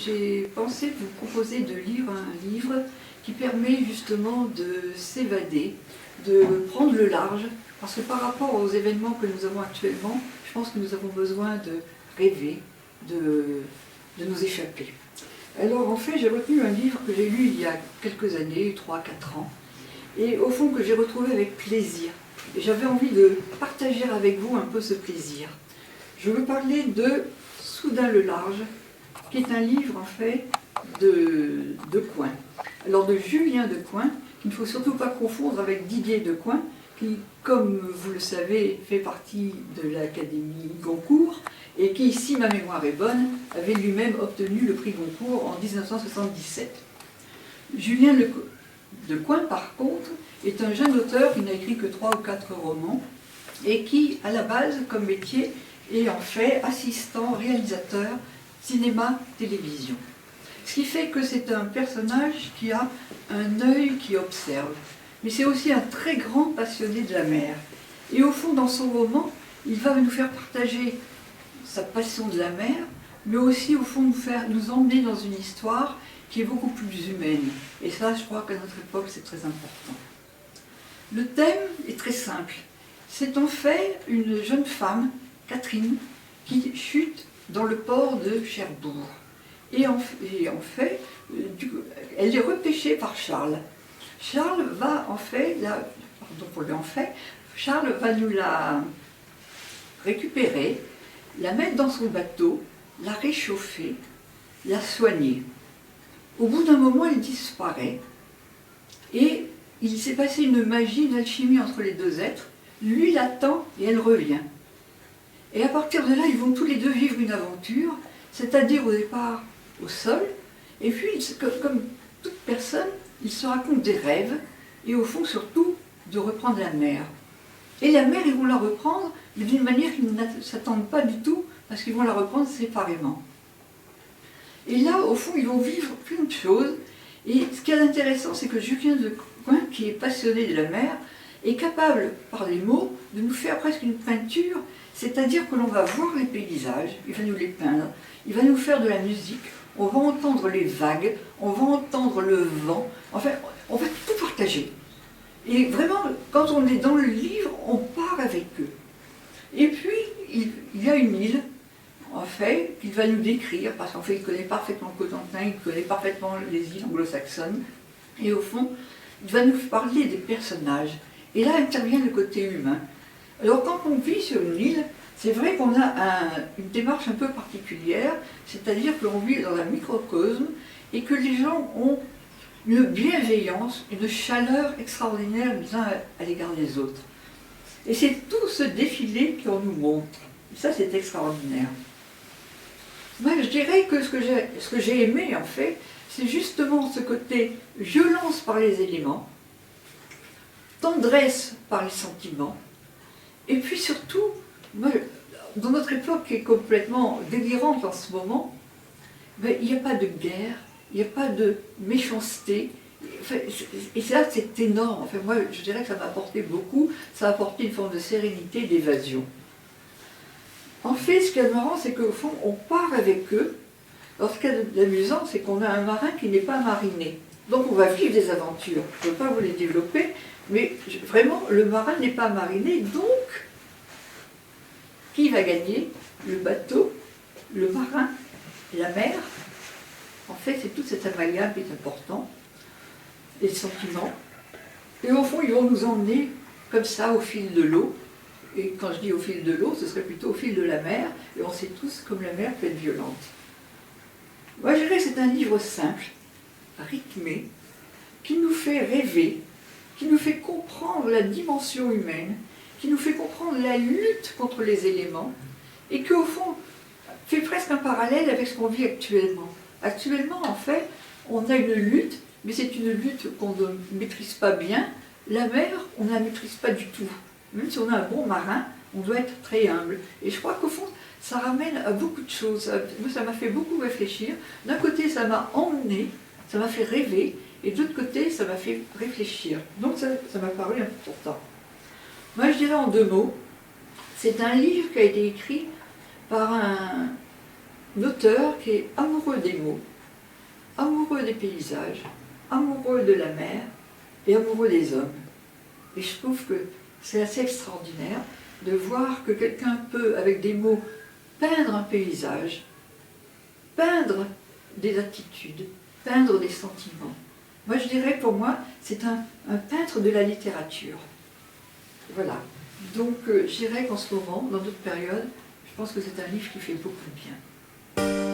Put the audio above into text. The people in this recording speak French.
j'ai pensé vous proposer de lire un livre qui permet justement de s'évader, de prendre le large, parce que par rapport aux événements que nous avons actuellement, je pense que nous avons besoin de rêver, de nous échapper. Alors en fait, j'ai retenu un livre que j'ai lu il y a quelques années, 3-4 ans, et au fond que j'ai retrouvé avec plaisir. Et j'avais envie de partager avec vous un peu ce plaisir. Je veux parler de Soudain le large, qui est un livre en fait de Coin. Alors de Julien de Coin, qu'il ne faut surtout pas confondre avec Didier de Coin, qui, comme vous le savez, fait partie de l'Académie Goncourt, et qui, si ma mémoire est bonne, avait lui-même obtenu le prix Goncourt en 1977. Julien de Coin, par contre, est un jeune auteur qui n'a écrit que 3 ou 4 romans, et qui, à la base, comme métier, est en fait assistant, réalisateur, cinéma-télévision. Ce qui fait que c'est un personnage qui a un œil qui observe. Mais c'est aussi un très grand passionné de la mer. Et au fond, dans son roman, il va nous faire partager sa passion de la mer, mais aussi au fond nous emmener dans une histoire qui est beaucoup plus humaine. Et ça, je crois qu'à notre époque, c'est très important. Le thème est très simple. C'est en fait une jeune femme, Catherine, qui chute dans le port de Cherbourg. Et en fait, elle est repêchée par Charles. Charles va en fait, Charles va nous la récupérer, la mettre dans son bateau, la réchauffer, la soigner. Au bout d'un moment, elle disparaît et il s'est passé une magie, une alchimie entre les deux êtres. Lui l'attend et elle revient. Et à partir de là, ils vont tous les deux vivre une aventure, c'est-à-dire au départ au sol, et puis, comme toute personne, ils se racontent des rêves, et au fond, surtout, de reprendre la mer. Et la mer, ils vont la reprendre, mais d'une manière qu'ils ne s'attendent pas du tout, parce qu'ils vont la reprendre séparément. Et là, au fond, ils vont vivre plein de choses, et ce qui est intéressant, c'est que Julien de Coin, qui est passionné de la mer, est capable, par les mots, de nous faire presque une peinture, c'est-à-dire que l'on va voir les paysages, il va nous les peindre, il va nous faire de la musique, on va entendre les vagues, on va entendre le vent, enfin, on va tout partager. Et vraiment, quand on est dans le livre, on part avec eux. Et puis, il y a une île, en fait, qu'il va nous décrire, parce qu'en fait, il connaît parfaitement le Cotentin, il connaît parfaitement les îles anglo-saxonnes, et au fond, il va nous parler des personnages. Et là intervient le côté humain. Alors quand on vit sur une île, c'est vrai qu'on a une démarche un peu particulière, c'est-à-dire que l'on vit dans un microcosme et que les gens ont une bienveillance, une chaleur extraordinaire les uns à l'égard des autres. Et c'est tout ce défilé qu'on nous montre. Et ça, c'est extraordinaire. Moi, je dirais que ce que j'ai aimé, en fait, c'est justement ce côté violence par les éléments, tendresse par les sentiments, et puis surtout, moi, dans notre époque qui est complètement délirante en ce moment, ben, il n'y a pas de guerre, il n'y a pas de méchanceté, enfin, et ça c'est énorme. Enfin, moi je dirais que ça m'a apporté beaucoup, ça a apporté une forme de sérénité, d'évasion. En fait, ce qui est marrant, c'est qu'au fond, on part avec eux. Alors ce qui est amusant, c'est qu'on a un marin qui n'est pas mariné. Donc on va vivre des aventures. Je ne peux pas vous les développer, mais vraiment, le marin n'est pas mariné, donc qui va gagner? Le bateau, le marin, la mer. En fait, c'est tout cet amalgame qui est important, les sentiments. Et au fond, ils vont nous emmener comme ça au fil de l'eau. Et quand je dis au fil de l'eau, ce serait plutôt au fil de la mer. Et on sait tous comme la mer peut être violente. Moi, je dirais que c'est un livre simple, rythmé, qui nous fait rêver, qui nous fait comprendre la dimension humaine, qui nous fait comprendre la lutte contre les éléments, et qui, au fond, fait presque un parallèle avec ce qu'on vit actuellement. Actuellement, en fait, on a une lutte, mais c'est une lutte qu'on ne maîtrise pas bien. La mer, on ne la maîtrise pas du tout. Même si on a un bon marin, on doit être très humble. Et je crois qu'au fond, ça ramène à beaucoup de choses. Moi, ça m'a fait beaucoup réfléchir. D'un côté, ça m'a emmené, ça m'a fait rêver, et de l'autre côté, ça m'a fait réfléchir. Donc ça m'a paru important. Moi, je dirais en 2 mots, c'est un livre qui a été écrit par un auteur qui est amoureux des mots, amoureux des paysages, amoureux de la mer et amoureux des hommes. Et je trouve que c'est assez extraordinaire de voir que quelqu'un peut, avec des mots, peindre un paysage, peindre des attitudes, peindre des sentiments. Moi, je dirais, pour moi, c'est un peintre de la littérature. Voilà. Donc, je dirais qu'en ce moment, dans d'autres périodes, je pense que c'est un livre qui fait beaucoup de bien.